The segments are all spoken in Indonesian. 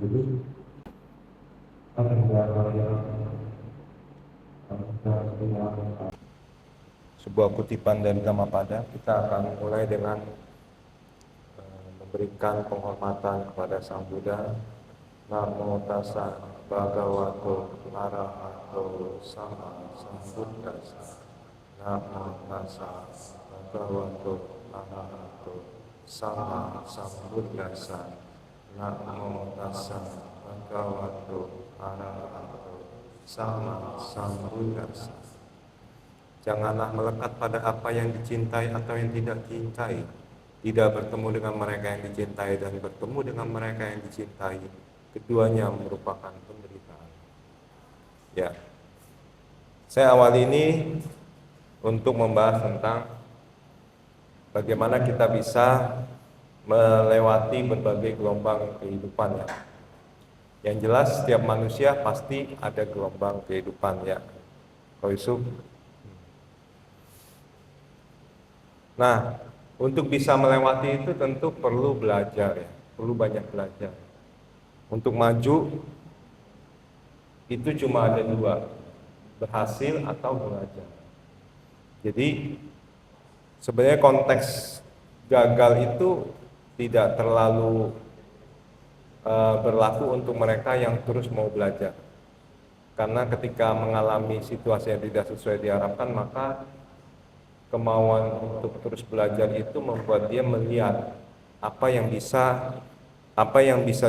dulu sebuah kutipan dari Dhammapada. Kita akan mulai dengan memberikan penghormatan kepada Sang Buddha. Namo tassa bhagavato arahato sama sambuddhassa. Namo tassa bhagavato arahato sama sambuddhassa. Namo tassa bhagavato arahato sama sambuddhassa. Janganlah melekat pada apa yang dicintai atau yang tidak dicintai. Tidak bertemu dengan mereka yang dicintai dan bertemu dengan mereka yang dicintai. Keduanya merupakan penderitaan. Ya, saya awal ini untuk membahas tentang bagaimana kita bisa melewati berbagai gelombang kehidupan ya. Yang jelas setiap manusia pasti ada gelombang kehidupan ya. Koisuk. Nah, untuk bisa melewati itu tentu perlu belajar ya, perlu banyak belajar. Untuk maju itu cuma ada dua, berhasil atau belajar. Jadi sebenarnya konteks gagal itu tidak terlalu berlaku untuk mereka yang terus mau belajar. Karena ketika mengalami situasi yang tidak sesuai diharapkan, maka kemauan untuk terus belajar itu membuat dia melihat apa yang bisa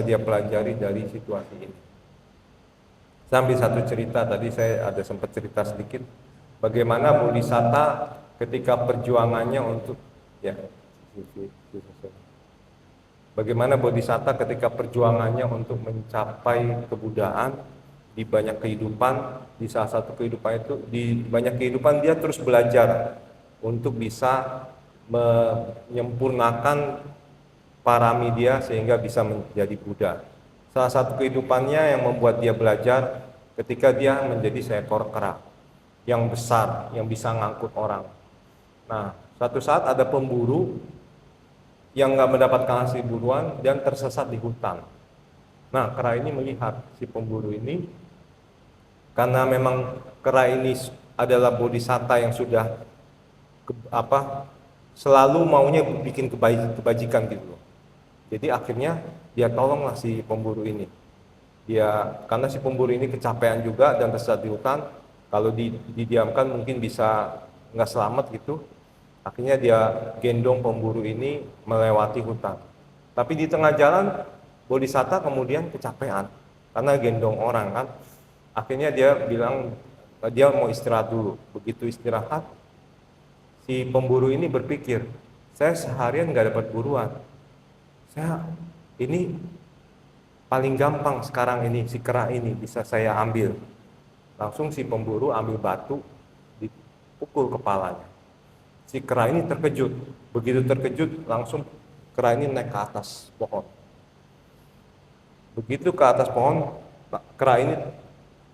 dia pelajari dari situasi ini. Sambil satu cerita tadi saya ada sempat cerita sedikit bagaimana Bodhisatta ketika perjuangannya untuk bagaimana Bodhisatta ketika perjuangannya untuk mencapai kebudayaan di banyak kehidupan, di salah satu kehidupan itu, di banyak kehidupan dia terus belajar untuk bisa menyempurnakan paramedia sehingga bisa menjadi Buddha. Salah satu kehidupannya yang membuat dia belajar ketika dia menjadi seekor kera yang besar, yang bisa ngangkut orang. Nah, suatu saat ada pemburu yang nggak mendapatkan hasil buruan dan tersesat di hutan. Nah, kera ini melihat si pemburu ini, karena memang kera ini adalah bodhisatta yang sudah selalu maunya bikin kebajikan gitu. Jadi akhirnya dia tolonglah si pemburu ini. Karena si pemburu ini kecapean juga dan tersesat di hutan, kalau didiamkan mungkin bisa nggak selamat gitu. Akhirnya dia gendong pemburu ini melewati hutan. Tapi di tengah jalan bodhisatta kemudian kecapean karena gendong orang kan. Akhirnya dia bilang dia mau istirahat dulu. Begitu istirahat, si pemburu ini berpikir, saya seharian nggak dapat buruan, saya ini paling gampang sekarang ini si kera ini bisa saya ambil. Langsung si pemburu ambil batu, dipukul kepalanya. Si kera ini terkejut, begitu terkejut langsung kera ini naik ke atas pohon. Begitu ke atas pohon, kera ini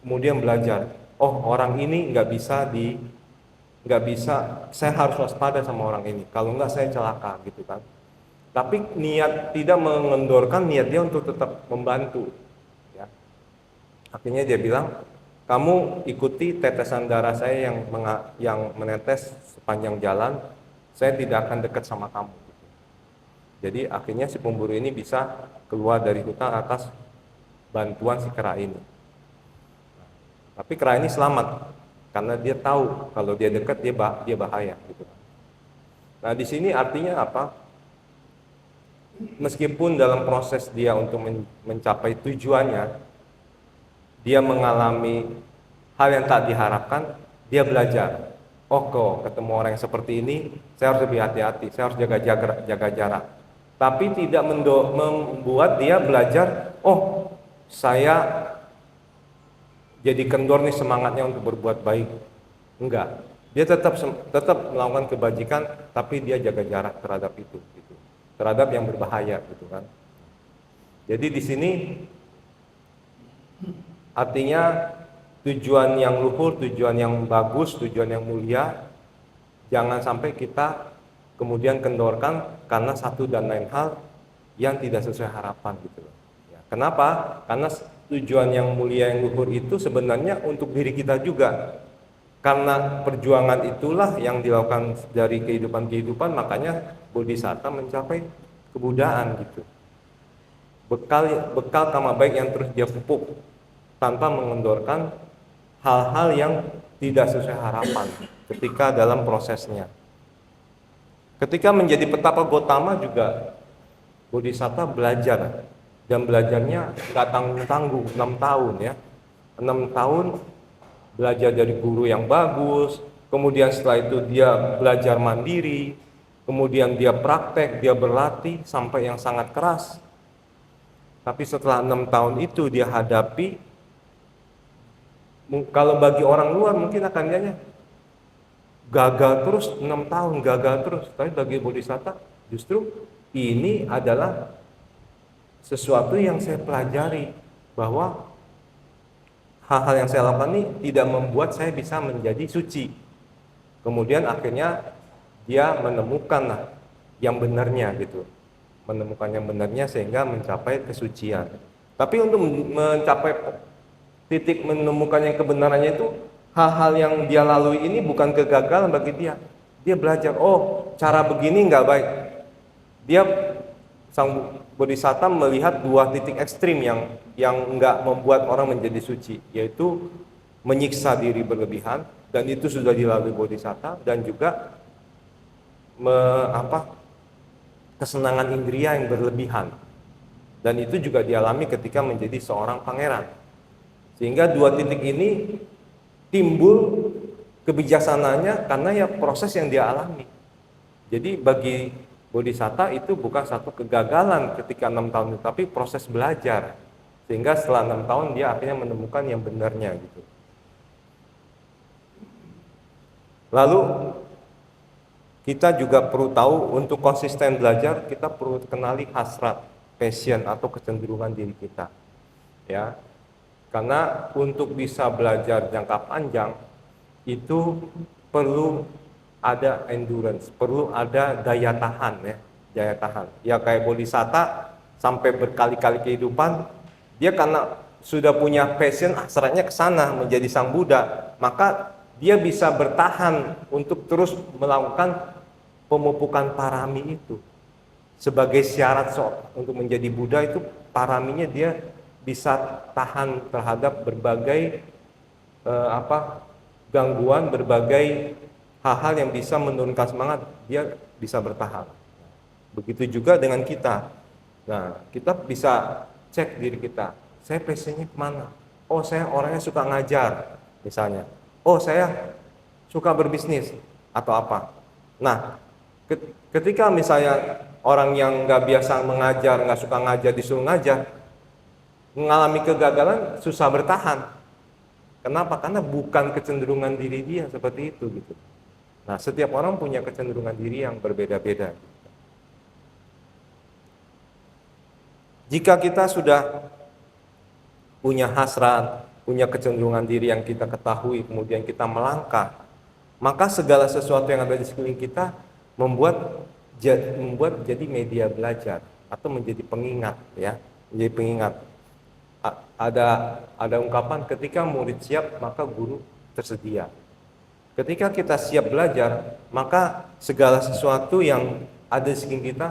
kemudian belajar, oh orang ini nggak bisa, saya harus waspada sama orang ini, kalau enggak saya celaka gitu kan. Tapi tidak mengendorkan niat dia untuk tetap membantu ya. Akhirnya dia bilang, kamu ikuti tetesan darah saya yang menetes sepanjang jalan, saya tidak akan dekat sama kamu gitu. Jadi akhirnya si pemburu ini bisa keluar dari hutan atas bantuan si kera ini. Tapi kera ini selamat karena dia tahu kalau dia dekat dia bahaya gitu. Nah, di sini artinya apa? Meskipun dalam proses dia untuk mencapai tujuannya dia mengalami hal yang tak diharapkan, dia belajar. Oh, kok ketemu orang yang seperti ini, saya harus lebih hati-hati, saya harus jaga jarak. Tapi tidak membuat dia belajar, oh, saya jadi kendor nih semangatnya untuk berbuat baik. Enggak. Dia tetap melakukan kebajikan, tapi dia jaga jarak terhadap itu gitu. Terhadap yang berbahaya gitu kan. Jadi di sini artinya tujuan yang luhur, tujuan yang bagus, tujuan yang mulia jangan sampai kita kemudian kendorkan karena satu dan lain hal yang tidak sesuai harapan gitu loh. Ya. Kenapa? Karena tujuan yang mulia yang luhur itu sebenarnya untuk diri kita juga. Karena perjuangan itulah yang dilakukan dari kehidupan-kehidupan, makanya Bodhisatta mencapai kebudaan gitu. Bekal bekal karma baik yang terus dia pupuk tanpa mengendorkan hal-hal yang tidak sesuai harapan ketika dalam prosesnya. Ketika menjadi petapa Gotama juga Bodhisatta belajar, dan belajarnya nggak tanggung-tanggung, 6 tahun ya. 6 tahun belajar dari guru yang bagus, kemudian setelah itu dia belajar mandiri, kemudian dia praktek, dia berlatih sampai yang sangat keras. Tapi setelah 6 tahun itu dia hadapi, kalau bagi orang luar mungkin akan lihatnya gagal terus, 6 tahun gagal terus. Tapi bagi Bodhisatta justru ini adalah sesuatu yang saya pelajari, bahwa hal-hal yang saya lakukan ini tidak membuat saya bisa menjadi suci. Kemudian akhirnya dia menemukan yang benarnya gitu, menemukan yang benarnya sehingga mencapai kesucian. Tapi untuk mencapai titik menemukan yang kebenarannya itu, hal-hal yang dia lalui ini bukan kegagalan bagi dia. Dia belajar, oh cara begini nggak baik. Dia sang Bodhisatta melihat dua titik ekstrim yang nggak membuat orang menjadi suci, yaitu menyiksa diri berlebihan, dan itu sudah dilalui Bodhisatta, dan juga kesenangan indria yang berlebihan, dan itu juga dialami ketika menjadi seorang pangeran. Sehingga dua titik ini timbul kebijaksanaannya karena ya proses yang dia alami. Jadi bagi Bodhisatta itu bukan satu kegagalan ketika 6 tahun itu, tapi proses belajar. Sehingga setelah 6 tahun dia akhirnya menemukan yang benarnya gitu. Lalu kita juga perlu tahu, untuk konsisten belajar kita perlu kenali hasrat, passion atau kecenderungan diri kita. Ya. Karena untuk bisa belajar jangka panjang itu perlu ada endurance, perlu ada daya tahan ya, daya tahan. Ya kayak Bodhisatta sampai berkali-kali kehidupan, dia karena sudah punya passion, hasratnya ke sana menjadi sang Buddha, maka dia bisa bertahan untuk terus melakukan pemupukan parami itu. Sebagai syarat untuk menjadi Buddha itu paraminya dia bisa tahan terhadap berbagai gangguan, berbagai hal-hal yang bisa menurunkan semangat, dia bisa bertahan. Begitu juga dengan kita. Nah, kita bisa cek diri kita. Saya passionnya kemana? Oh, saya orangnya suka ngajar, misalnya. Oh, saya suka berbisnis, atau apa. Nah, ketika misalnya orang yang nggak biasa mengajar, nggak suka ngajar, disuruh ngajar, mengalami kegagalan, susah bertahan. Kenapa? Karena bukan kecenderungan diri dia seperti itu gitu. Nah, setiap orang punya kecenderungan diri yang berbeda-beda. Jika kita sudah punya hasrat, punya kecenderungan diri yang kita ketahui, kemudian kita melangkah, maka segala sesuatu yang ada di sekeliling kita membuat jadi media belajar atau menjadi pengingat ya, menjadi pengingat. Ada ungkapan, ketika murid siap maka guru tersedia. Ketika kita siap belajar, maka segala sesuatu yang ada di sekeliling kita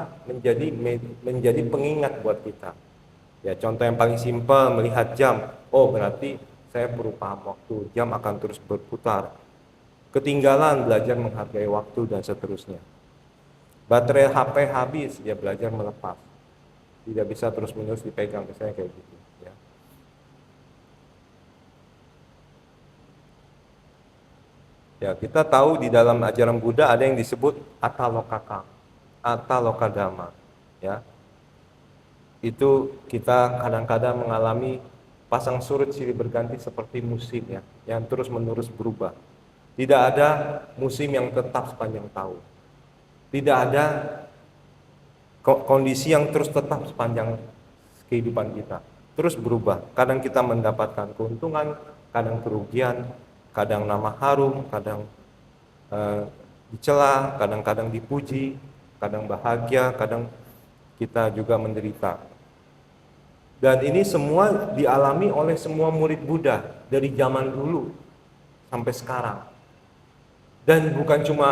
menjadi pengingat buat kita. Ya, contoh yang paling simpel, melihat jam. Oh, berarti saya perlu paham waktu, jam akan terus berputar. Ketinggalan, belajar menghargai waktu, dan seterusnya. Baterai HP habis, ya belajar melepas. Tidak bisa terus-menerus dipegang, misalnya kayak gitu. Ya, kita tahu di dalam ajaran Buddha ada yang disebut Atalokaka, Atalokadama. Ya, itu kita kadang-kadang mengalami pasang surut silih berganti seperti musim ya, yang terus-menerus berubah. Tidak ada musim yang tetap sepanjang tahun. Tidak ada kondisi yang terus tetap sepanjang kehidupan kita. Terus berubah. Kadang kita mendapatkan keuntungan, kadang kerugian, kadang nama harum, kadang dicela, kadang-kadang dipuji, kadang bahagia, kadang kita juga menderita. Dan ini semua dialami oleh semua murid Buddha dari zaman dulu sampai sekarang. Dan bukan cuma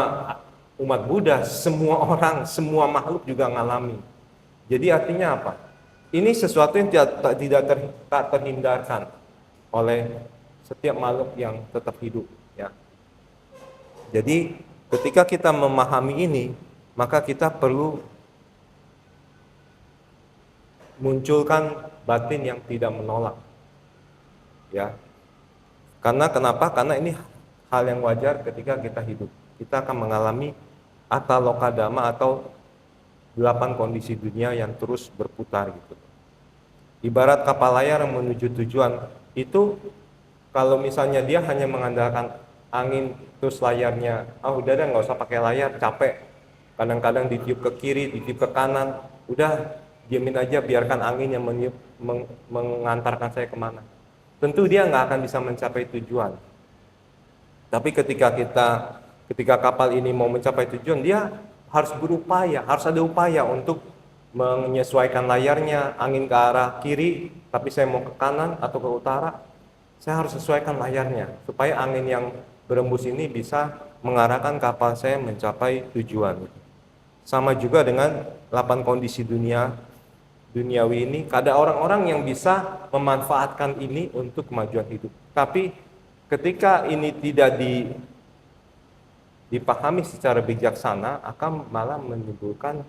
umat Buddha, semua orang, semua makhluk juga ngalami. Jadi artinya apa? Ini sesuatu yang tak terhindarkan oleh setiap makhluk yang tetap hidup. Ya. Jadi ketika kita memahami ini, maka kita perlu munculkan batin yang tidak menolak. Ya. Karena kenapa? Karena ini hal yang wajar ketika kita hidup. Kita akan mengalami ataloka dhamma atau 8 kondisi dunia yang terus berputar gitu. Ibarat kapal layar yang menuju tujuan itu, kalau misalnya dia hanya mengandalkan angin terus layarnya, udah deh nggak usah pakai layar, capek. Kadang-kadang ditiup ke kiri, ditiup ke kanan, udah diamin aja, biarkan angin yang mengantarkan saya kemana. Tentu dia nggak akan bisa mencapai tujuan. Tapi ketika kapal ini mau mencapai tujuan, dia harus berupaya, harus ada upaya untuk menyesuaikan layarnya, angin ke arah kiri, tapi saya mau ke kanan atau ke utara, saya harus sesuaikan layarnya, supaya angin yang berembus ini bisa mengarahkan kapal saya mencapai tujuan. Sama juga dengan 8 kondisi duniawi ini, ada orang-orang yang bisa memanfaatkan ini untuk kemajuan hidup. Tapi ketika ini tidak dipahami secara bijaksana, akan malah menimbulkan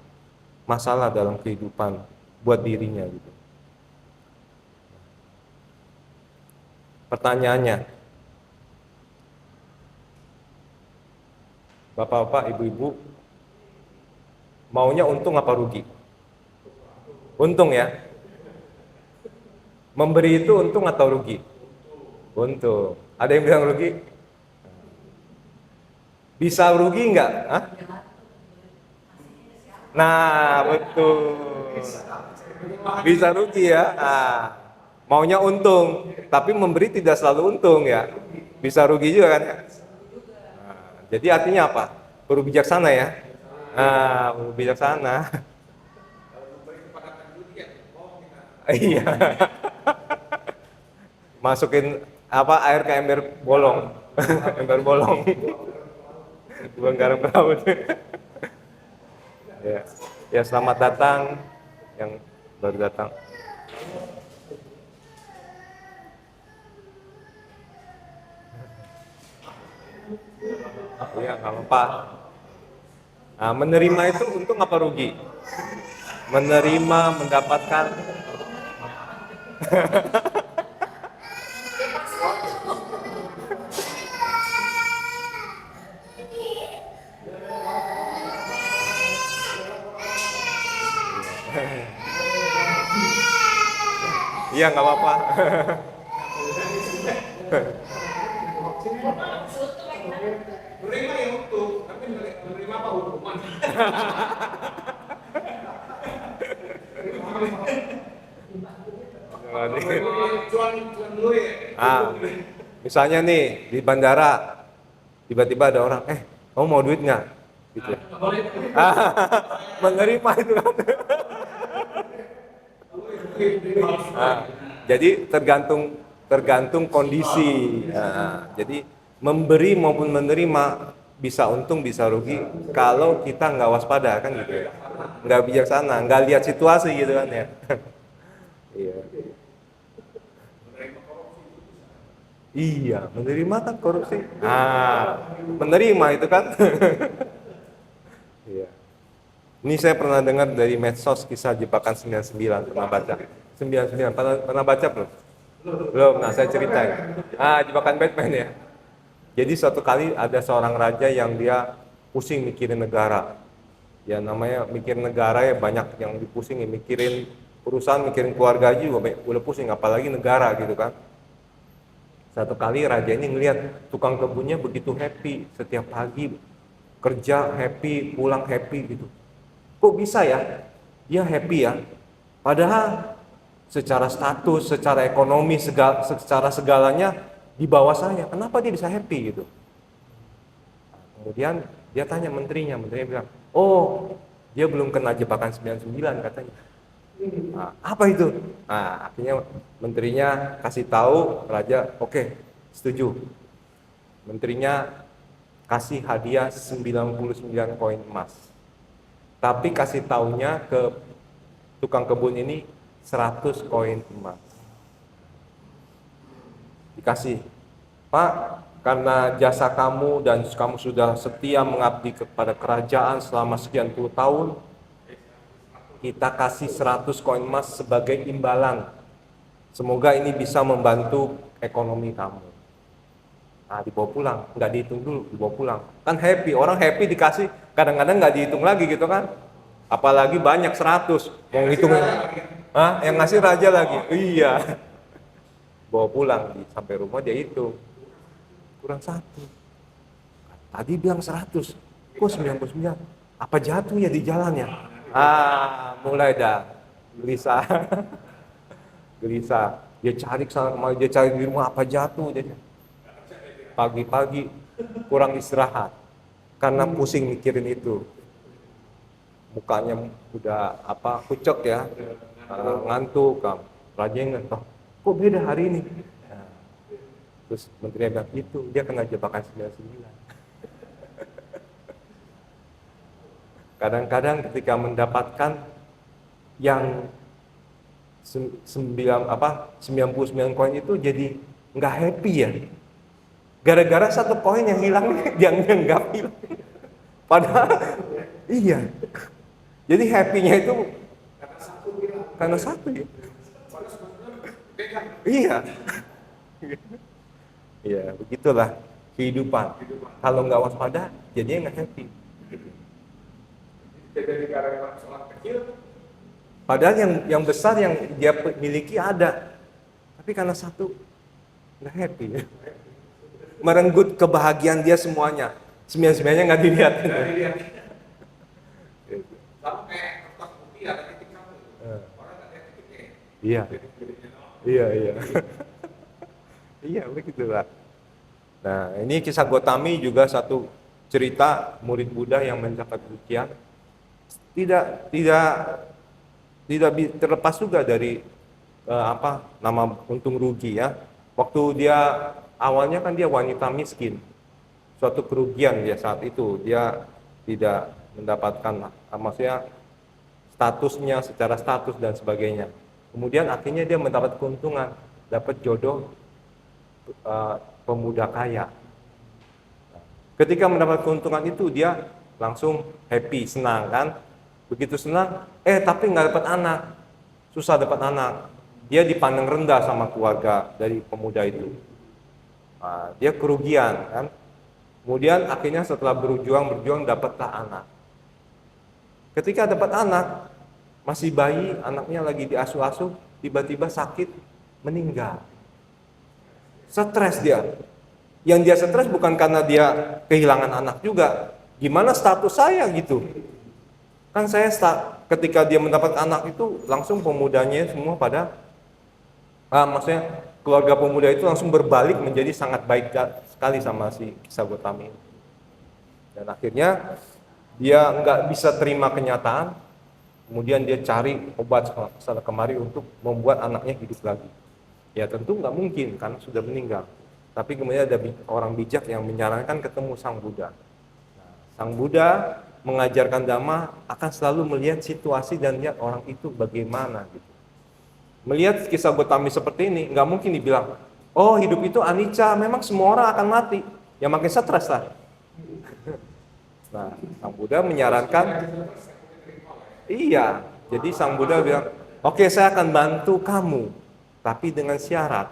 masalah dalam kehidupan buat dirinya gitu. Pertanyaannya, Bapak-bapak, Ibu-ibu, maunya untung apa rugi? Untung ya. Memberi itu untung atau rugi? Untung. Ada yang bilang rugi? Bisa rugi enggak? Hah? Nah, betul. Bisa rugi ya. Nah, maunya untung, tapi memberi tidak selalu untung ya. Bisa rugi juga kan ya. Nah, jadi artinya apa? Perlu bijaksana ya. Nah, perlu bijaksana. Iya. Masukin apa, air ke ember bolong. Ember bolong. Buang garam ke laut. Ya. Ya, selamat datang yang baru datang. Iya, nggak apa-apa. Nah, menerima itu untung apa rugi? Menerima, mendapatkan. Iya, nggak apa-apa. Menerima yang untung, tapi menerima apa hukuman? Cuan dulu ya. Misalnya nih di bandara, tiba-tiba ada orang, kamu mau duit nggak? Gitu. Menerima itu kan. Jadi tergantung kondisi. Jadi memberi maupun menerima bisa untung bisa rugi kalau kita nggak waspada kan gitu ya, nggak bijaksana, nggak lihat situasi gitu kan ya. Iya. Iya, menerima kan korupsi. Menerima itu kan. Iya. Ini saya pernah dengar dari medsos kisah jebakan 99, pernah baca. 99, pernah baca belum? Belum, nah saya ceritain. Jebakan Batman ya. Jadi suatu kali ada seorang raja yang dia pusing mikirin negara. Ya namanya mikirin negara ya, banyak yang dipusing, mikirin perusahaan, mikirin keluarga aja juga udah pusing, apalagi negara gitu kan. Satu kali raja ini ngelihat tukang kebunnya begitu happy, setiap pagi kerja happy, pulang happy gitu. Kok bisa ya? Dia happy ya. Padahal secara status, secara ekonomi, secara segalanya di bawah saya. Kenapa dia bisa happy gitu? Kemudian dia tanya menterinya bilang, "Oh, dia belum kena jebakan 99 katanya." Nah, apa itu? Nah, akhirnya menterinya kasih tahu raja, oke, setuju. Menterinya kasih hadiah 99 koin emas. Tapi kasih taunya ke tukang kebun ini 100 koin emas. Dikasih, Pak, karena jasa kamu dan kamu sudah setia mengabdi kepada kerajaan selama sekian puluh tahun, kita kasih 100 koin emas sebagai imbalan. Semoga ini bisa membantu ekonomi kamu. Nah, dibawa pulang, nggak dihitung dulu, dibawa pulang. Kan happy, orang happy dikasih, kadang-kadang nggak dihitung lagi gitu kan. Apalagi banyak 100, mau ngitung, yang ngasih raja lagi. Iya, bawa pulang, sampai rumah dia hitung, kurang 1. Tadi bilang 100, kok 99? Apa jatuh ya di jalannya? Mulai dah gelisah. Gelisah. Dia cari kesana kemari, dia cari di rumah, apa jatuh dia. Pagi-pagi kurang istirahat karena pusing mikirin itu. Mukanya udah pucet ya, ngantuk kan. Raja ingat, kok beda hari ini? Nah, terus menterinya bilang, itu dia kena jebakan 99. Kadang-kadang ketika mendapatkan yang 99 koin itu jadi nggak happy ya. Gara-gara 1 koin yang hilang, yang nggak hilang. Padahal iya. Jadi happy-nya itu karena 1 ya. Iya. Iya, begitulah kehidupan. Kalau nggak waspada, jadinya nggak happy. Jadi karena masalah kecil, padahal yang besar yang dia miliki ada, tapi karena 1 nggak happy. Merenggut kebahagiaan dia semuanya. 99-nya nggak dilihat. Sama kayak kertas putih ada titik satu. Orang nggak lihat titiknya. Iya. Iya. Iya, begitulah. Nah, ini kisah Gotami juga satu cerita murid Buddha yang mencapai kesucian. Tidak terlepas juga dari nama untung rugi ya. Waktu dia awalnya kan dia wanita miskin, suatu kerugian dia saat itu, dia tidak mendapatkan maksudnya statusnya secara status dan sebagainya. Kemudian akhirnya dia mendapat keuntungan, dapat jodoh pemuda kaya. Ketika mendapat keuntungan itu dia langsung happy, senang kan. Begitu senang, tapi nggak dapat anak, susah dapat anak. Dia dipandang rendah sama keluarga dari pemuda itu. Nah, dia kerugian kan. Kemudian akhirnya setelah berjuang dapatlah anak. Ketika dapat anak, masih bayi, anaknya lagi diasuh-asuh, tiba-tiba sakit, meninggal. Stres dia. Yang dia stres bukan karena dia kehilangan anak juga. Gimana status saya gitu? Kan saya ketika dia mendapat anak itu langsung pemudanya semua pada maksudnya keluarga pemuda itu langsung berbalik menjadi sangat baik sekali sama si Kisah Gotami. Dan akhirnya dia nggak bisa terima kenyataan, kemudian dia cari obat sana kemari untuk membuat anaknya hidup lagi. Ya tentu nggak mungkin karena sudah meninggal. Tapi kemudian ada orang bijak yang menyarankan ketemu Sang Buddha. Nah, Sang Buddha mengajarkan Dhamma akan selalu melihat situasi dan lihat orang itu bagaimana gitu. Melihat kisah Gotami seperti ini, nggak mungkin dibilang, oh hidup itu anicca, memang semua orang akan mati. Ya makin stres lah. Nah, Sang Buddha menyarankan, iya, jadi Sang Buddha bilang, oke, saya akan bantu kamu, tapi dengan syarat,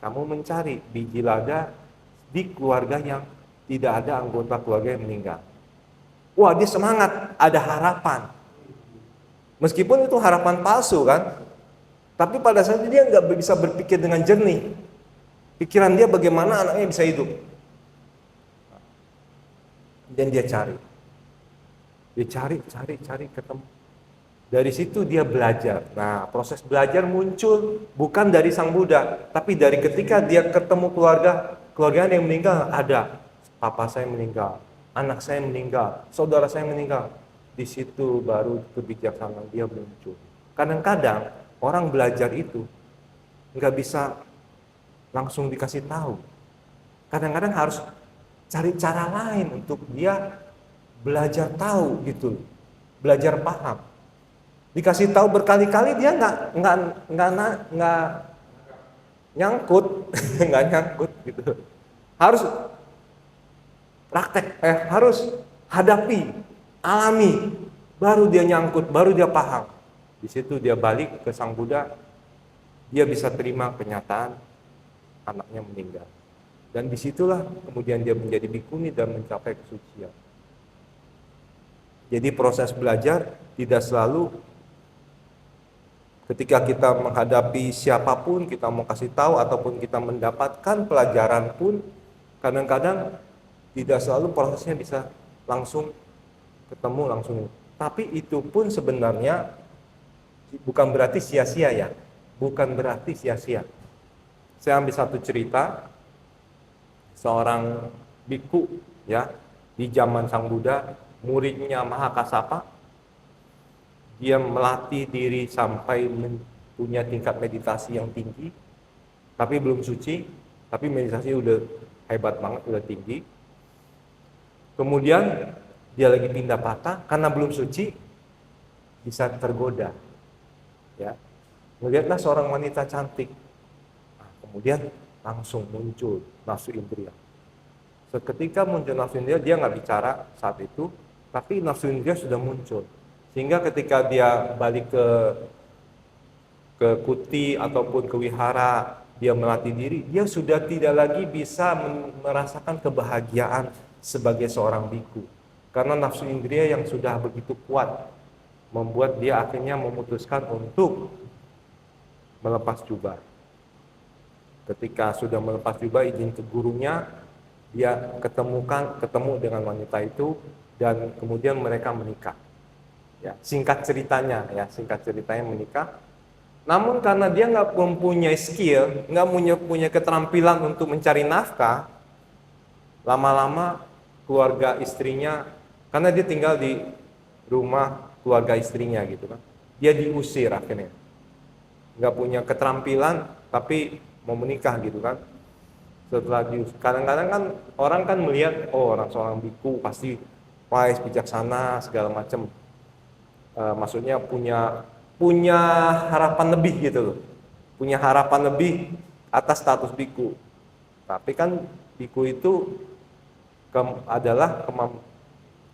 kamu mencari biji lada di keluarga yang tidak ada anggota keluarga yang meninggal. Wah, dia semangat, ada harapan. Meskipun itu harapan palsu kan, tapi pada saat itu dia nggak bisa berpikir dengan jernih. Pikiran dia bagaimana anaknya bisa hidup. Dan dia cari. Dia cari, ketemu. Dari situ dia belajar. Nah, proses belajar muncul bukan dari Sang Buddha, tapi dari ketika dia ketemu keluarga yang meninggal, ada papa saya meninggal, anak saya meninggal, saudara saya meninggal. Di situ baru kebijaksanaan dia muncul. kadang-kadang orang belajar itu nggak bisa langsung dikasih tahu. Kadang-kadang harus cari cara lain untuk dia belajar tahu gitu, belajar paham. Dikasih tahu berkali-kali dia nggak nyangkut, nggak nyangkut gitu. Harus praktek, harus hadapi, alami, baru dia nyangkut, baru dia paham. Di situ dia balik ke Sang Buddha, dia bisa terima kenyataan anaknya meninggal. Dan disitulah kemudian dia menjadi bikuni dan mencapai kesucian. Jadi proses belajar tidak selalu ketika kita menghadapi siapapun, kita mau kasih tahu ataupun kita mendapatkan pelajaran pun, kadang-kadang tidak selalu prosesnya bisa langsung ketemu langsung. Tapi itu pun sebenarnya bukan berarti sia-sia ya, bukan berarti sia-sia. Saya ambil satu cerita, seorang biku ya di zaman Sang Buddha, muridnya Mahakassapa, dia melatih diri sampai punya tingkat meditasi yang tinggi, tapi belum suci, tapi meditasi udah hebat banget, udah tinggi. Kemudian dia lagi pindah patah karena belum suci, bisa tergoda. Ya, melihatlah seorang wanita cantik, nah, kemudian langsung muncul nafsu indria. Seketika muncul nafsu indria, dia nggak bicara saat itu, tapi nafsu indria sudah muncul. Sehingga ketika dia balik ke kuti ataupun ke wihara, dia melatih diri, dia sudah tidak lagi bisa merasakan kebahagiaan sebagai seorang biku. Karena nafsu indria yang sudah begitu kuat membuat dia akhirnya memutuskan untuk melepas jubah. Ketika sudah melepas jubah, izin ke gurunya, dia ketemu dengan wanita itu dan kemudian mereka menikah. Ya, singkat ceritanya menikah. Namun karena dia nggak mempunyai skill, nggak punya keterampilan untuk mencari nafkah, lama-lama keluarga istrinya, karena dia tinggal di rumah keluarga istrinya gitu kan, dia diusir akhirnya. Nggak punya keterampilan tapi mau menikah gitu kan. Setelah kadang-kadang kan orang kan melihat, oh orang seorang biku pasti wise, bijaksana segala macam. Maksudnya punya harapan lebih gitu loh, punya harapan lebih atas status biku. Tapi kan biku itu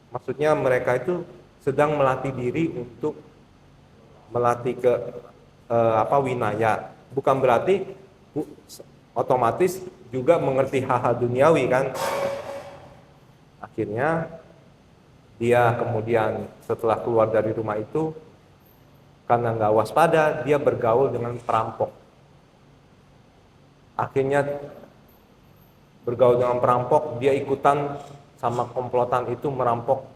maksudnya mereka itu sedang melatih diri untuk melatih ke winaya. Bukan berarti otomatis juga mengerti hal-hal duniawi kan. Akhirnya dia kemudian setelah keluar dari rumah itu, karena nggak waspada, dia bergaul dengan perampok. Akhirnya bergaul dengan perampok, dia ikutan sama komplotan itu merampok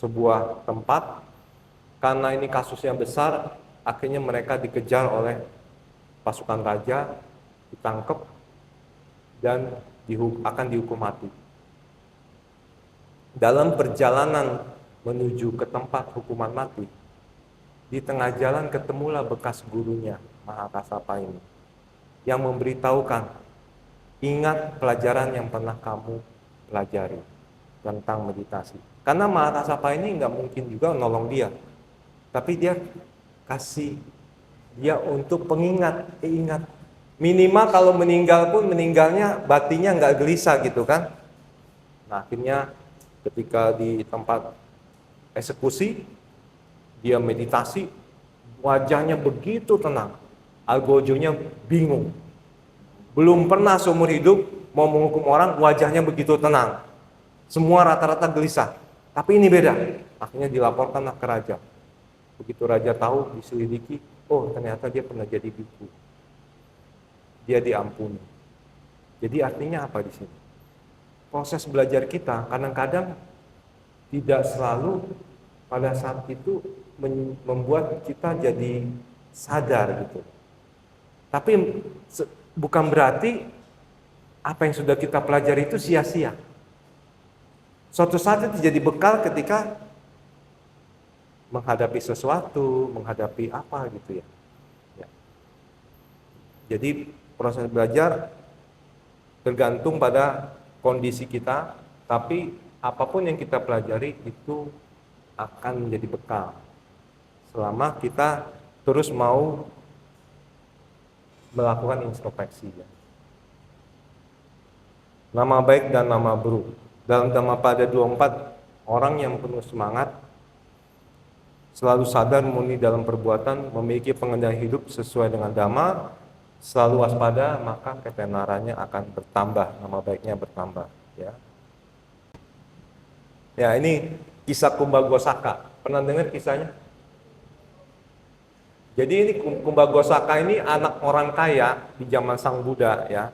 sebuah tempat. Karena ini kasusnya besar, akhirnya mereka dikejar oleh pasukan raja, ditangkap dan akan dihukum mati. Dalam perjalanan menuju ke tempat hukuman mati, di tengah jalan ketemulah bekas gurunya Mahakassapa ini yang memberitahukan, ingat pelajaran yang pernah kamu pelajari tentang meditasi. Karena Mahakassapa ini nggak mungkin juga nolong dia, tapi dia kasih dia untuk pengingat, ingat. Minimal kalau meninggal pun meninggalnya batinnya nggak gelisah gitu kan. Nah akhirnya ketika di tempat eksekusi, dia meditasi, wajahnya begitu tenang. Algojonya bingung. Belum pernah seumur hidup mau menghukum orang, wajahnya begitu tenang. Semua rata-rata gelisah. Tapi ini beda. Akhirnya dilaporkanlah ke raja. Begitu raja tahu, diselidiki, oh ternyata dia pernah jadi biku. Dia diampuni. Jadi artinya apa di sini? Proses belajar kita kadang-kadang tidak selalu pada saat itu membuat kita jadi sadar gitu. Tapi bukan berarti apa yang sudah kita pelajari itu sia-sia. Suatu saat itu jadi bekal ketika menghadapi sesuatu, menghadapi apa gitu ya. Ya. Jadi proses belajar tergantung pada kondisi kita, tapi apapun yang kita pelajari itu akan menjadi bekal selama kita terus mau melakukan introspeksi ya. Nama baik dan nama buruk. Dalam Dhammapada 24, orang yang penuh semangat, selalu sadar murni dalam perbuatan, memiliki pengendalian hidup sesuai dengan Dhamma, selalu waspada, maka ketenarannya akan bertambah, nama baiknya bertambah ya. Ya, ini kisah Kumbhagosaka. Pernah dengar kisahnya? Jadi ini Kumbhagosaka ini anak orang kaya di zaman Sang Buddha ya.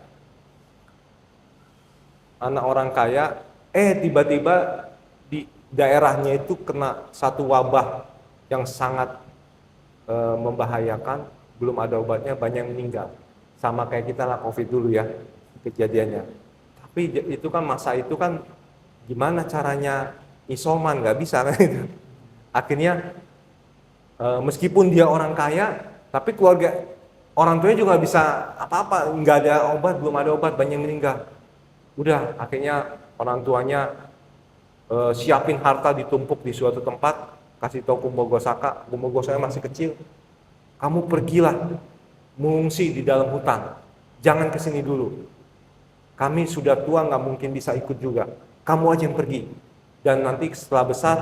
Anak orang kaya, tiba-tiba di daerahnya itu kena satu wabah yang sangat membahayakan, belum ada obatnya, banyak yang meninggal. Sama kayak kita lah COVID dulu ya kejadiannya. Tapi itu kan masa itu kan gimana caranya isoman, nggak bisa kan itu. Akhirnya meskipun dia orang kaya, tapi keluarga orang tuanya juga nggak bisa apa-apa, nggak ada obat, belum ada obat, banyak yang meninggal. Udah, akhirnya orang tuanya siapin harta ditumpuk di suatu tempat, kasih tahu Kumbhagosaka masih kecil, kamu pergilah mengungsi di dalam hutan, jangan kesini dulu. Kami sudah tua, nggak mungkin bisa ikut juga. Kamu aja yang pergi. Dan nanti setelah besar,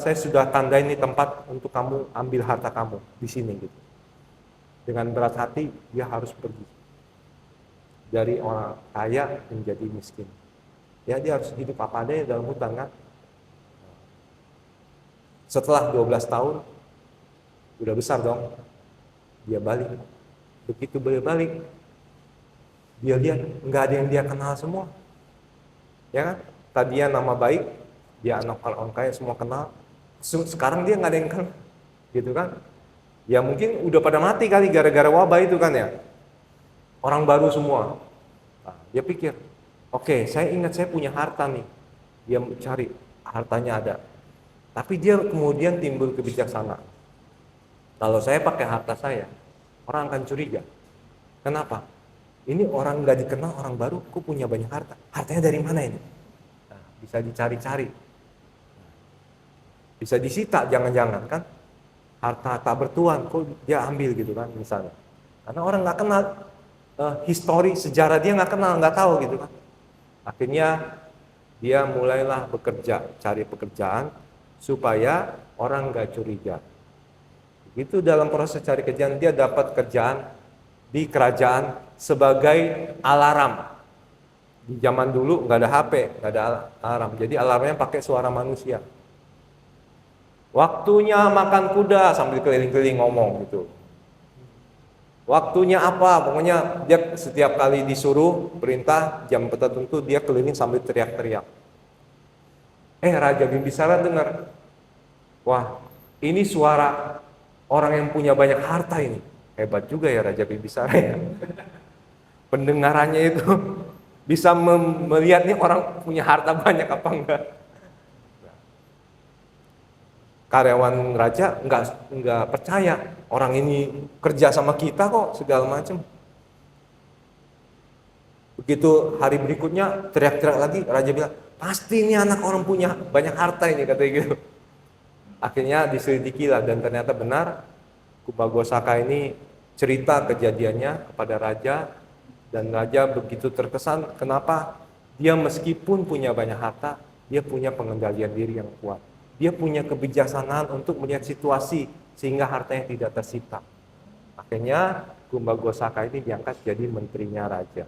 saya sudah tandain ini tempat untuk kamu ambil harta kamu di sini gitu. Dengan berat hati dia harus pergi dari orang kaya menjadi miskin. Ya, dia harus hidup apa adanya dalam hutan kan. Setelah 12 tahun, udah besar dong, dia balik. Begitu dia balik, dia lihat nggak ada yang dia kenal semua. Ya kan? Tadinya nama baik, dia anak orang kaya semua kenal. Sekarang dia nggak ada yang kenal, gitu kan? Ya mungkin udah pada mati kali gara-gara wabah itu kan ya. Orang baru semua. Nah, dia pikir, oke, saya ingat saya punya harta nih. Dia cari, hartanya ada. Tapi dia kemudian timbul kebijaksanaan. Kalau saya pakai harta saya, orang akan curiga. Kenapa? Ini orang nggak dikenal, orang baru, kok punya banyak harta. Hartanya dari mana ini? Nah, bisa dicari-cari. Bisa disita, jangan-jangan kan? Harta tak bertuan, kok dia ambil gitu kan misalnya. Karena orang nggak kenal. Histori sejarah dia nggak kenal, nggak tahu gitu kan. Akhirnya dia mulailah bekerja, cari pekerjaan supaya orang nggak curiga. Itu dalam proses cari kerjaan, dia dapat kerjaan di kerajaan sebagai alarm. Di zaman dulu nggak ada HP, nggak ada alarm, jadi alarmnya pakai suara manusia. Waktunya makan kuda, sambil keliling-keliling ngomong gitu. Waktunya apa? Pokoknya dia setiap kali disuruh perintah jam tertentu dia keliling sambil teriak-teriak. Raja Bimbisara dengar. Wah, ini suara orang yang punya banyak harta ini. Hebat juga ya Raja Bimbisara ya. Pendengarannya itu bisa melihat nih orang punya harta banyak apa enggak. Karyawan raja nggak percaya orang ini kerja sama kita kok segala macam. Begitu hari berikutnya teriak-teriak lagi, raja bilang pasti ini anak orang punya banyak harta ini, katanya gitu. Akhirnya diselidiki lah dan ternyata benar. Kumbhagosaka ini cerita kejadiannya kepada raja dan raja begitu terkesan. Kenapa? Dia meskipun punya banyak harta, dia punya pengendalian diri yang kuat. Dia punya kebijaksanaan untuk melihat situasi sehingga hartanya tidak tersita. Akhirnya Kumbhagosaka ini diangkat jadi menterinya raja.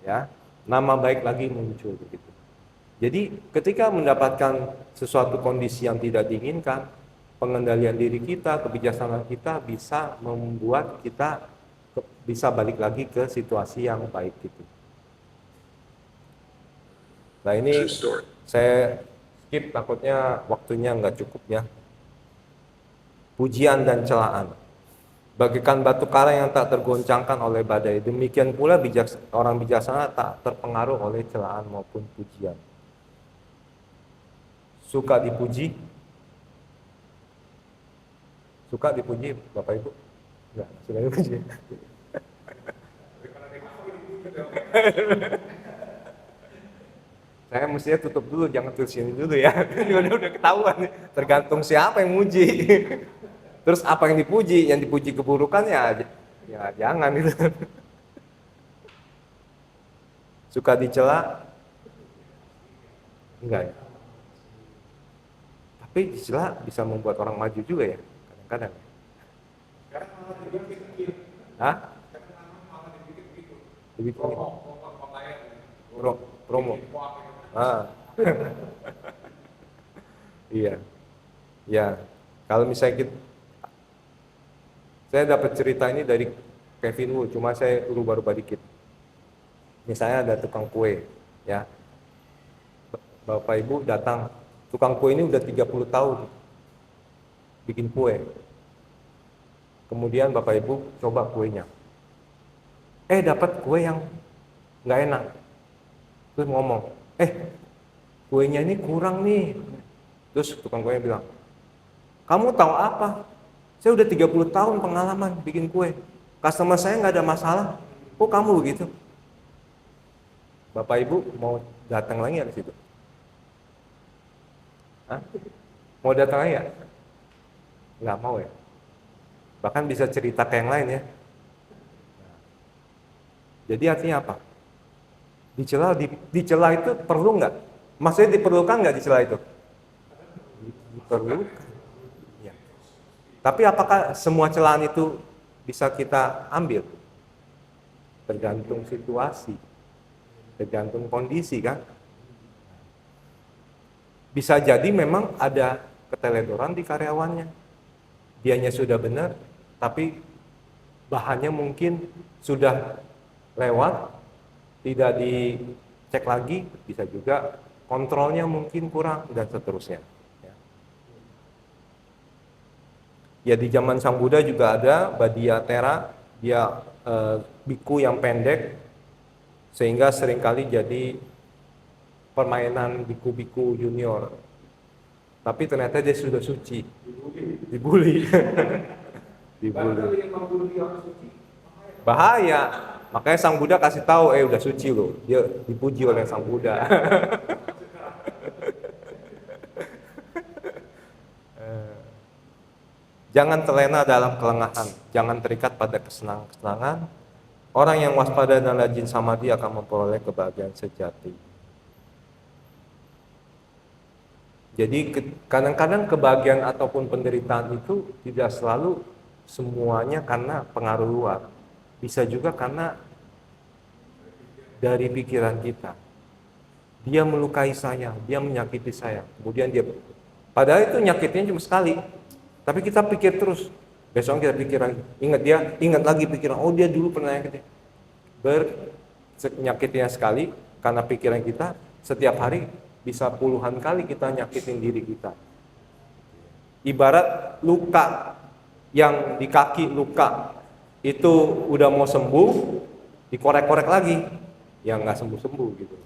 Ya, nama baik lagi muncul begitu. Jadi ketika mendapatkan sesuatu kondisi yang tidak diinginkan, pengendalian diri kita, kebijaksanaan kita bisa membuat kita bisa balik lagi ke situasi yang baik gitu. Nah ini saya skip, takutnya waktunya nggak cukup ya. Pujian dan celaan. Bagaikan batu karang yang tak tergoncangkan oleh badai, demikian pula orang bijaksana tak terpengaruh oleh celaan maupun pujian. Suka dipuji? Suka dipuji Bapak Ibu? Enggak, suka dipuji. Saya mestinya tutup dulu, jangan terusin dulu ya. Udah ketahuan nih. Tergantung siapa yang muji. Terus apa yang dipuji? Yang dipuji keburukan ya jangan itu. Suka dicela? Enggak ya. Tapi dicela bisa membuat orang maju juga ya, kadang-kadang. Hah? Dibikin promo. Ah. Iya. Ya. Kalau misalnya saya dapat cerita ini dari Kevin Wu, cuma saya rubah-rubah dikit. Misalnya ada tukang kue, ya. Bapak Ibu datang, tukang kue ini udah 30 tahun bikin kue. Kemudian Bapak Ibu coba kuenya. Dapat kue yang nggak enak. Terus ngomong, kuenya ini kurang nih. Terus tukang kuenya bilang, kamu tahu apa? Saya udah 30 tahun pengalaman bikin kue. Customer saya nggak ada masalah. Kok kamu begitu? Bapak Ibu mau datang lagi ke situ? Hah? Mau datang lagi ya? Nggak mau ya? Bahkan bisa cerita ke yang lain ya. Jadi artinya apa? Dicela itu perlu nggak? Maksudnya diperlukan nggak dicela itu? Diperlukan. Ya. Tapi apakah semua celaan itu bisa kita ambil? Tergantung situasi, tergantung kondisi kan. Bisa jadi memang ada keteledoran di karyawannya. Dianya sudah benar, tapi bahannya mungkin sudah lewat, tidak dicek lagi, bisa juga kontrolnya mungkin kurang, dan seterusnya. Ya di zaman Sang Buddha juga ada Badiyatera, dia biku yang pendek, sehingga seringkali jadi permainan biku-biku junior. Tapi ternyata dia sudah suci. Dibully. Dibully. Bahaya. Makanya Sang Buddha kasih tahu, udah suci loh. Dia dipuji oleh Sang Buddha. Jangan terlena dalam kelengahan, jangan terikat pada kesenangan. Orang yang waspada dan rajin samadhi akan memperoleh kebahagiaan sejati. Jadi kadang-kadang kebahagiaan ataupun penderitaan itu tidak selalu semuanya karena pengaruh luar. Bisa juga karena dari pikiran kita. Dia melukai saya, dia menyakiti saya. Kemudian padahal itu nyakitnya cuma sekali. Tapi kita pikir terus. Besok kita pikiran, ingat lagi pikiran, dia dulu pernah nyakitin. Nyakitnya sekali karena pikiran kita, setiap hari bisa puluhan kali kita nyakitin diri kita. Ibarat luka yang di kaki, luka itu udah mau sembuh, dikorek-korek lagi, yang nggak sembuh-sembuh gitu.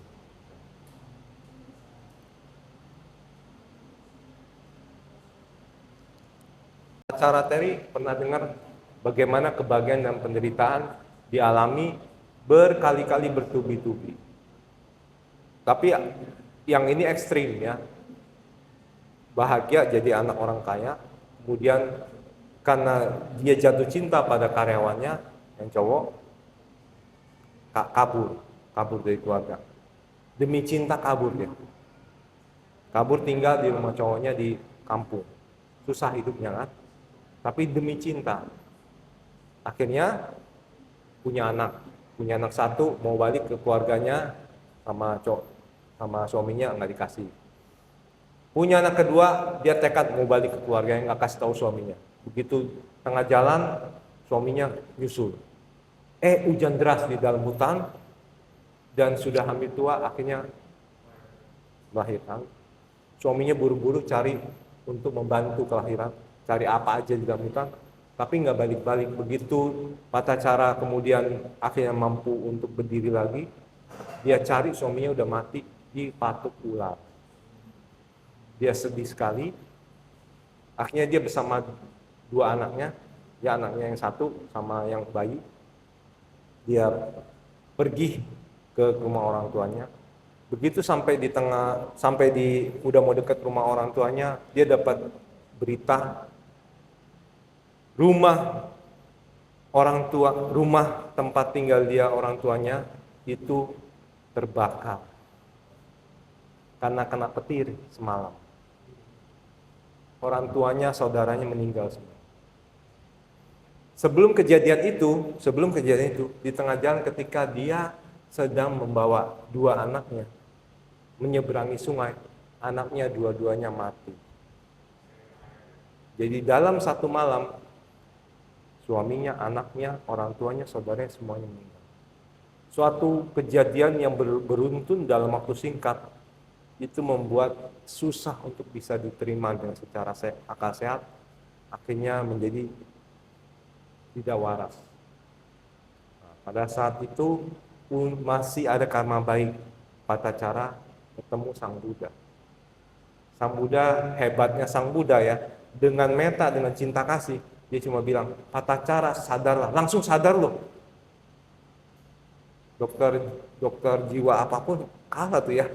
Cara Terry pernah dengar bagaimana kebahagiaan dan penderitaan dialami berkali-kali bertubi-tubi. Tapi yang ini ekstrim ya. Bahagia jadi anak orang kaya, kemudian karena dia jatuh cinta pada karyawannya yang cowok, kabur dari keluarga. Demi cinta kabur dia. Kabur tinggal di rumah cowoknya di kampung. Susah hidupnya kan? Tapi demi cinta. Akhirnya punya anak satu, mau balik ke keluarganya sama suaminya nggak dikasih. Punya anak kedua, dia tekad mau balik ke keluarganya, nggak kasih tahu suaminya. Begitu tengah jalan, suaminya nyusul. Hujan deras di dalam hutan, dan sudah hampir tua, akhirnya melahirkan. Suaminya buru-buru cari untuk membantu kelahiran, cari apa aja di dalam hutan, tapi nggak balik-balik. Begitu tata cara kemudian akhirnya mampu untuk berdiri lagi, dia cari suaminya udah mati, dipatuk ular. dia sedih sekali. Akhirnya dia bersama dua anaknya, ya anaknya yang satu sama yang bayi, dia pergi ke rumah orang tuanya. Begitu sampai di udah mau dekat rumah orang tuanya, dia dapat berita rumah tempat tinggal dia orang tuanya itu terbakar karena kena petir semalam. Orang tuanya, saudaranya meninggal semua. Sebelum kejadian itu, di tengah jalan ketika dia sedang membawa dua anaknya menyeberangi sungai, anaknya dua-duanya mati. Jadi dalam satu malam, suaminya, anaknya, orang tuanya, saudaranya semuanya meninggal. Suatu kejadian yang beruntun dalam waktu singkat, itu membuat susah untuk bisa diterima dengan secara akal sehat, akhirnya menjadi tidak waras. Nah, pada saat itu masih ada karma baik, Patacara ketemu Sang Buddha. Sang Buddha, hebatnya Sang Buddha ya, dengan meta, dengan cinta kasih, dia cuma bilang, Patacara sadarlah, langsung sadar loh. Dokter jiwa apapun kalah tuh ya.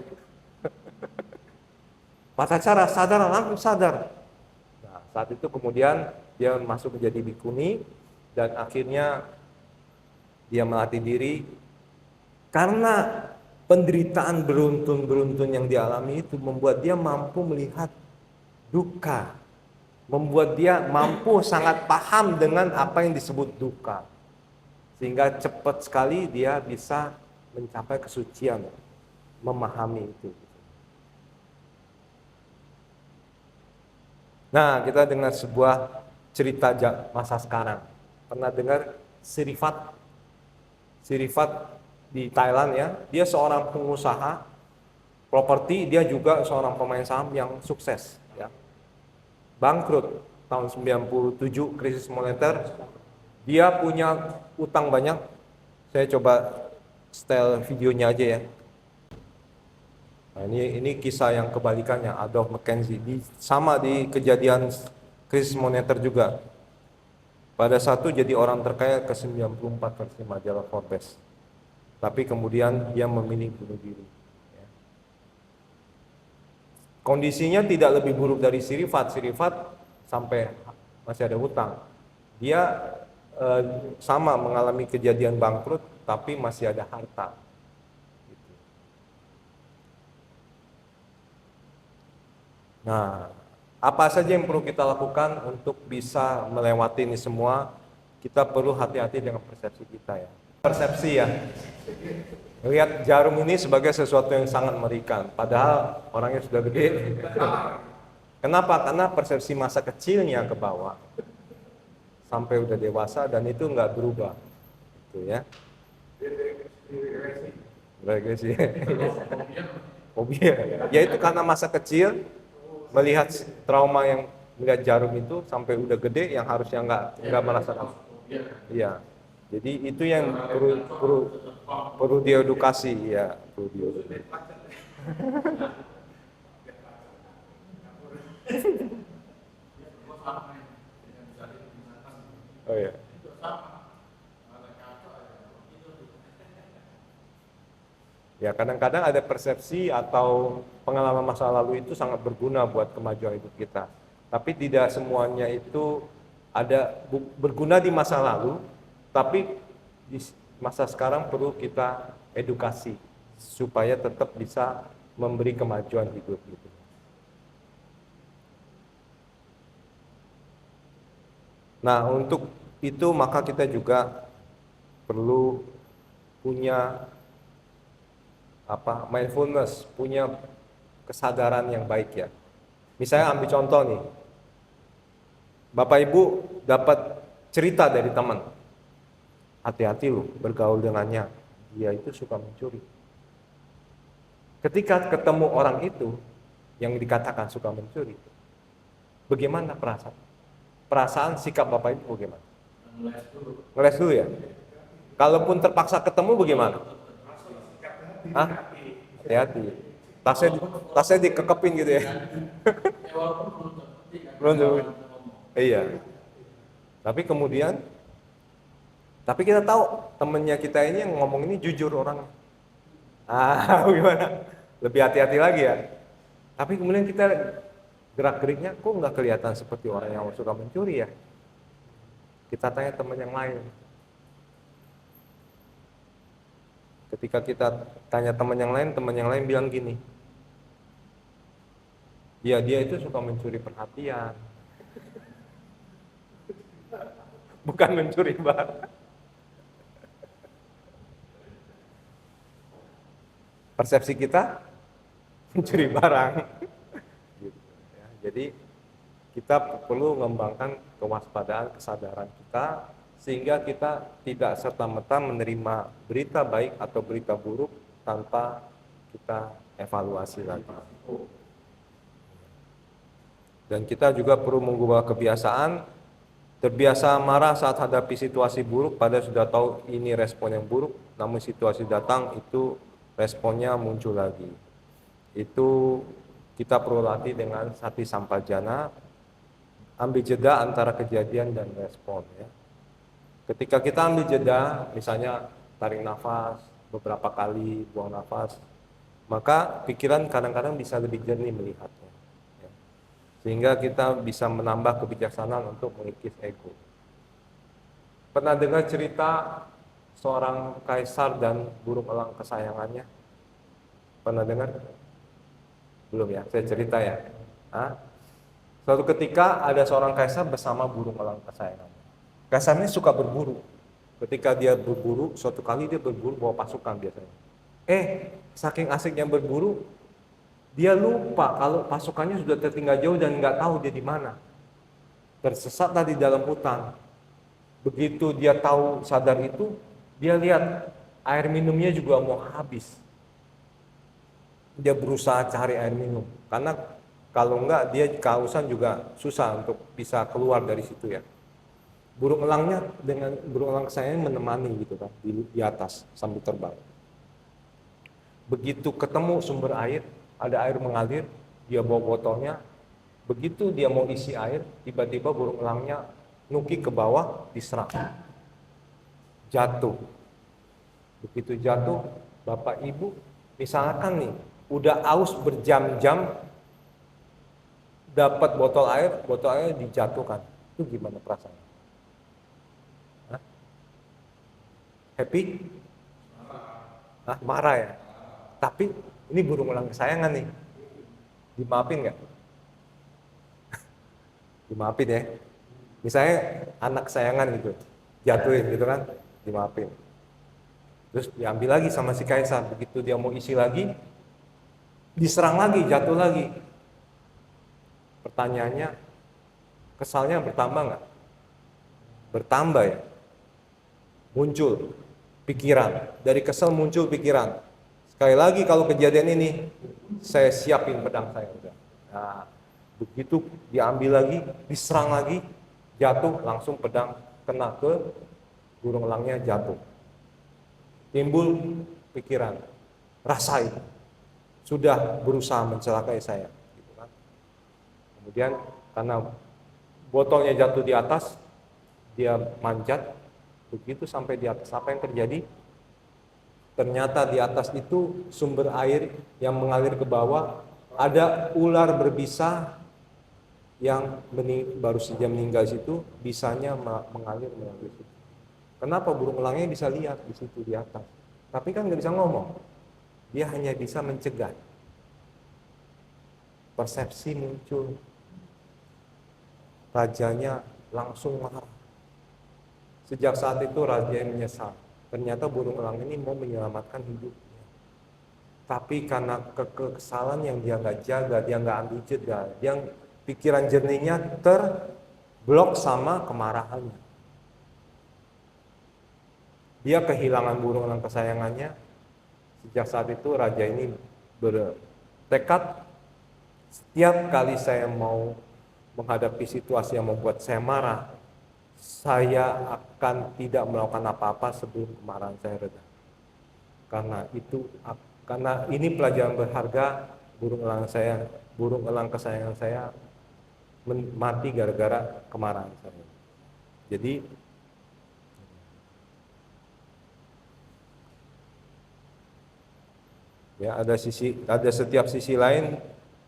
Patacara sadar, langsung sadar. Nah, saat itu kemudian dia masuk menjadi bikuni dan akhirnya dia melatih diri karena penderitaan beruntun yang dialami itu membuat dia mampu melihat duka, membuat dia mampu sangat paham dengan apa yang disebut duka, sehingga cepat sekali dia bisa mencapai kesucian, memahami itu. Nah, kita dengar sebuah cerita masa sekarang. Pernah dengar Sirifat? Sirifat di Thailand ya. Dia seorang pengusaha properti, dia juga seorang pemain saham yang sukses ya. Bangkrut tahun 97, krisis moneter. Dia punya utang banyak. Saya coba setel videonya aja ya. Nah, ini kisah yang kebalikannya, Adolf Mackenzie. Sama di kejadian krisis moneter juga. Pada satu jadi orang terkaya ke-94 versi majalah Forbes. Tapi kemudian dia memilih bunuh diri. Kondisinya tidak lebih buruk dari Sirifat. Sirifat sampai masih ada hutang. Dia sama mengalami kejadian bangkrut, tapi masih ada harta. Nah, apa saja yang perlu kita lakukan untuk bisa melewati ini semua? Kita perlu hati-hati dengan persepsi kita ya. Persepsi ya. Melihat jarum ini sebagai sesuatu yang sangat mengerikan, padahal orangnya sudah gede. Kenapa? Karena persepsi masa kecilnya ke bawah sampai udah dewasa dan itu nggak berubah, gitu ya. Regresi. Fobia. Ya itu karena masa kecil melihat trauma yang melihat jarum itu sampai udah gede yang harusnya nggak merasakan. Iya. Jadi itu yang perlu diedukasi ya, perlu diedukasi. Oh ya. Ya kadang-kadang ada persepsi atau pengalaman masa lalu itu sangat berguna buat kemajuan hidup kita. Tapi tidak semuanya itu ada berguna di masa lalu, tapi di masa sekarang perlu kita edukasi supaya tetap bisa memberi kemajuan hidup gitu. Nah, untuk itu maka kita juga perlu punya mindfulness, punya kesadaran yang baik ya. Misalnya ambil contoh nih, Bapak Ibu dapat cerita dari teman, hati-hati loh bergaul dengannya, dia itu suka mencuri. Ketika ketemu orang itu yang dikatakan suka mencuri, bagaimana perasaan sikap Bapak Ibu bagaimana? Ngeles dulu ya. Kalaupun terpaksa ketemu bagaimana? Hah? Hati-hati. tasnya dikekepin gitu ya. Belum tuh. Iya. Tapi kemudian, tapi kita tahu temennya kita ini yang ngomong ini jujur orangnya. Gimana? Lebih hati-hati lagi ya. Tapi kemudian kita gerak-geriknya kok nggak kelihatan seperti orang yang suka mencuri ya. Kita tanya teman yang lain. Ketika kita tanya teman yang lain bilang gini, ya dia itu suka mencuri perhatian, bukan mencuri barang. Persepsi kita mencuri barang. Jadi kita perlu mengembangkan kewaspadaan, kesadaran kita, sehingga kita tidak serta-merta menerima berita baik atau berita buruk tanpa kita evaluasi lagi. Dan kita juga perlu mengubah kebiasaan, terbiasa marah saat hadapi situasi buruk, padahal sudah tahu ini respon yang buruk, namun situasi datang itu responnya muncul lagi. Itu kita perlu latih dengan sati sampajana, ambil jeda antara kejadian dan respon ya. Ketika kita ambil jeda, misalnya tarik nafas beberapa kali, buang nafas, maka pikiran kadang-kadang bisa lebih jernih melihatnya ya. Sehingga kita bisa menambah kebijaksanaan untuk mengikis ego. Pernah dengar cerita seorang kaisar dan burung elang kesayangannya? Pernah dengar? Belum ya, saya cerita ya. Suatu ketika ada seorang kaisar bersama burung elang kesayangannya. Kaisar ini suka berburu. Ketika dia berburu, suatu kali dia berburu bawa pasukan biasanya. Saking asiknya berburu, dia lupa kalau pasukannya sudah tertinggal jauh dan nggak tahu dia di mana. Tersesatlah di dalam hutan. Begitu dia tahu sadar itu, dia lihat air minumnya juga mau habis. Dia berusaha cari air minum, karena kalau enggak dia kehausan juga susah untuk bisa keluar dari situ ya. Burung elang kesayangannya menemani gitu kan di atas sambil terbang. Begitu ketemu sumber air, ada air mengalir, dia bawa botolnya. Begitu dia mau isi air, tiba-tiba burung elangnya nuki ke bawah, diserang, jatuh. Begitu jatuh, bapak ibu misalkan nih udah aus berjam-jam, dapat botol air dijatuhkan, itu gimana perasaannya? Happy? Marah ya. Tapi ini burung elang kesayangan nih, dimaafin nggak? Dimaafin ya. Misalnya anak kesayangan gitu, jatuhin gitu kan, dimaafin. Terus diambil lagi sama si kaisar, begitu dia mau isi lagi, diserang lagi, jatuh lagi. Pertanyaannya, kesalnya bertambah nggak? Bertambah ya. Muncul pikiran, dari kesel muncul pikiran. Sekali lagi kalau kejadian ini, saya siapin pedang saya udah. Nah, begitu diambil lagi, diserang lagi, jatuh, langsung pedang kena ke burung elangnya, jatuh. Timbul pikiran, rasa itu sudah berusaha mencelakai saya gitu kan. Kemudian karena botolnya jatuh di atas, dia manjat, begitu sampai di atas, apa yang terjadi? Ternyata di atas itu sumber air yang mengalir ke bawah, ada ular berbisa yang baru saja meninggal di situ, bisanya mengalir melalui situ. Kenapa burung elangnya bisa lihat di situ di atas, tapi kan nggak bisa ngomong, dia hanya bisa mencegah. Persepsi muncul, rajanya langsung marah. Sejak saat itu raja menyesal. Ternyata burung elang ini mau menyelamatkan hidupnya, tapi karena kesalahan yang dia nggak jaga, dia nggak ambil jeda, dia pikiran jernihnya terblok sama kemarahannya. Dia kehilangan burung elang kesayangannya. Sejak saat itu raja ini bertekad, setiap kali saya mau menghadapi situasi yang membuat saya marah, saya akan tidak melakukan apa-apa sebelum kemarahan saya reda. Karena ini pelajaran berharga burung elang kesayangan saya mati gara-gara kemarahan saya. Jadi ya ada setiap sisi lain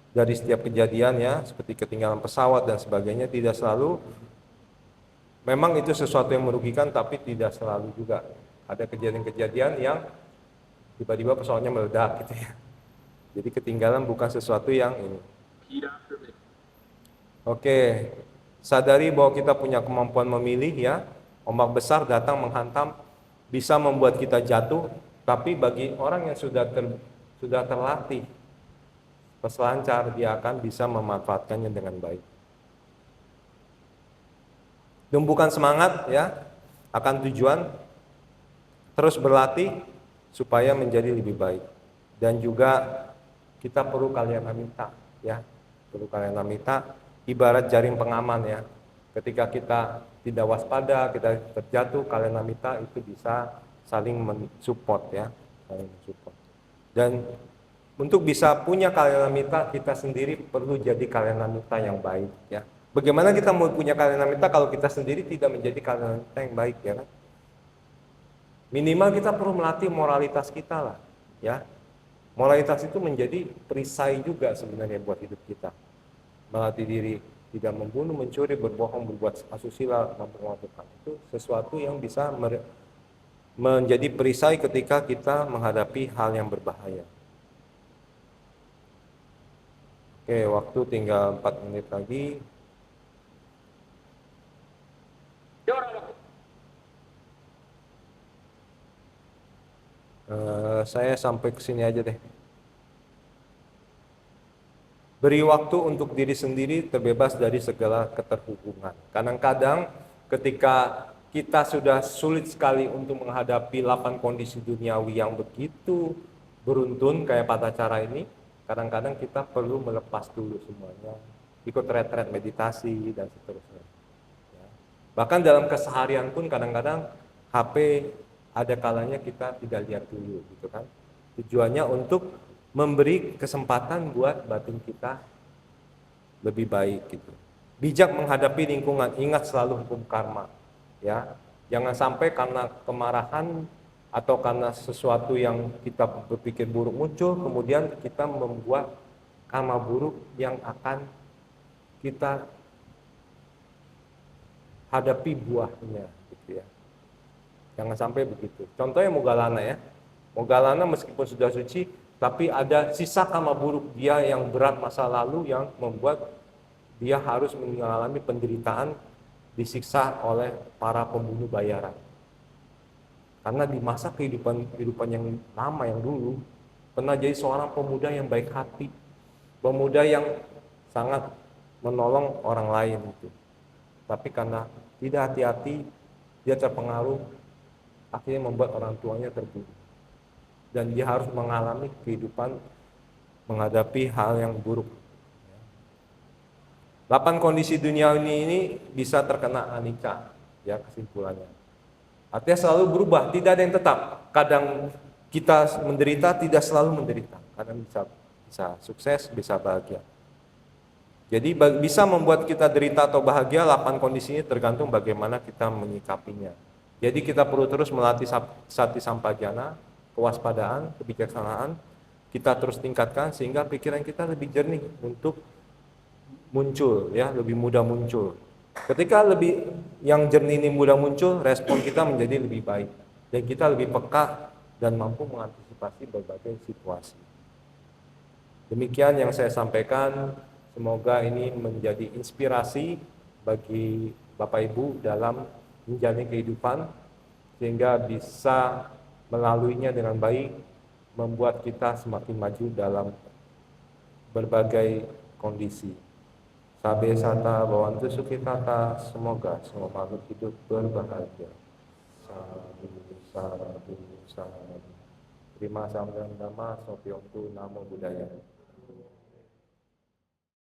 dari setiap kejadian ya, seperti ketinggalan pesawat dan sebagainya. Tidak selalu memang itu sesuatu yang merugikan, tapi tidak selalu juga. Ada kejadian-kejadian yang tiba-tiba pesawatnya meledak gitu ya. Jadi ketinggalan bukan sesuatu yang ini. Oke, sadari bahwa kita punya kemampuan memilih ya. Ombak besar datang menghantam, bisa membuat kita jatuh, tapi bagi orang yang sudah terlatih peselancar, dia akan bisa memanfaatkannya dengan baik. Tumbuhkan semangat ya akan tujuan, terus berlatih supaya menjadi lebih baik. Dan juga kita perlu kalyana ya, perlu kalyana ibarat jaring pengaman ya. Ketika kita tidak waspada, kita terjatuh, kalyana itu bisa saling mensupport ya, saling mensupport. Dan untuk bisa punya kalyana kita sendiri perlu jadi kalyana yang baik ya. Bagaimana kita mau punya kalyana kalau kita sendiri tidak menjadi kalyana yang baik ya kan? Minimal kita perlu melatih moralitas kita lah ya. Moralitas itu menjadi perisai juga sebenarnya buat hidup kita. Melatih diri tidak membunuh, mencuri, berbohong, berbuat asusila, mempermalukan. Itu sesuatu yang bisa menjadi perisai ketika kita menghadapi hal yang berbahaya. Oke, waktu tinggal 4 menit lagi. Saya sampai ke sini aja deh. Beri waktu untuk diri sendiri terbebas dari segala keterhubungan. Kadang-kadang ketika kita sudah sulit sekali untuk menghadapi 8 kondisi duniawi yang begitu beruntun kayak pada cara ini, kadang-kadang kita perlu melepas dulu semuanya, ikut retret meditasi dan seterusnya. Ya. Bahkan dalam keseharian pun kadang-kadang HP ada kalanya kita tidak lihat dulu gitu kan. Tujuannya untuk memberi kesempatan buat batin kita lebih baik gitu. Bijak menghadapi lingkungan, ingat selalu hukum karma ya. Jangan sampai karena kemarahan atau karena sesuatu yang kita berpikir buruk muncul, kemudian kita membuat karma buruk yang akan kita hadapi buahnya gitu ya. Jangan sampai begitu. Contohnya Moggallana ya. Moggallana meskipun sudah suci, tapi ada sisa karma buruk dia yang berat masa lalu yang membuat dia harus mengalami penderitaan, disiksa oleh para pembunuh bayaran. Karena di masa kehidupan yang lama yang dulu pernah jadi seorang pemuda yang baik hati, pemuda yang sangat menolong orang lain itu. Tapi karena tidak hati-hati, dia terpengaruh, akhirnya membuat orang tuanya terbunuh. Dan dia harus mengalami kehidupan menghadapi hal yang buruk. 8 kondisi dunia ini bisa terkena anicca, ya kesimpulannya. Artinya selalu berubah, tidak ada yang tetap. Kadang kita menderita, tidak selalu menderita. Kadang bisa sukses, bisa bahagia. Jadi bisa membuat kita derita atau bahagia, 8 kondisinya tergantung bagaimana kita menyikapinya. Jadi kita perlu terus melatih sati sampajana, kewaspadaan, kebijaksanaan, kita terus tingkatkan sehingga pikiran kita lebih jernih untuk muncul ya, lebih mudah muncul. Ketika lebih yang jernih ini mudah muncul, respon kita menjadi lebih baik dan kita lebih peka dan mampu mengantisipasi berbagai situasi. Demikian yang saya sampaikan, semoga ini menjadi inspirasi bagi Bapak Ibu dalam menjalani kehidupan sehingga bisa melaluinya dengan baik, membuat kita semakin maju dalam berbagai kondisi. Sabe sata bawantu sukitata, semoga semua makhluk hidup berbahagia. Sabu, sabu, sabu. Terima samdang dhamma, sopiongtu, namo buddhaya.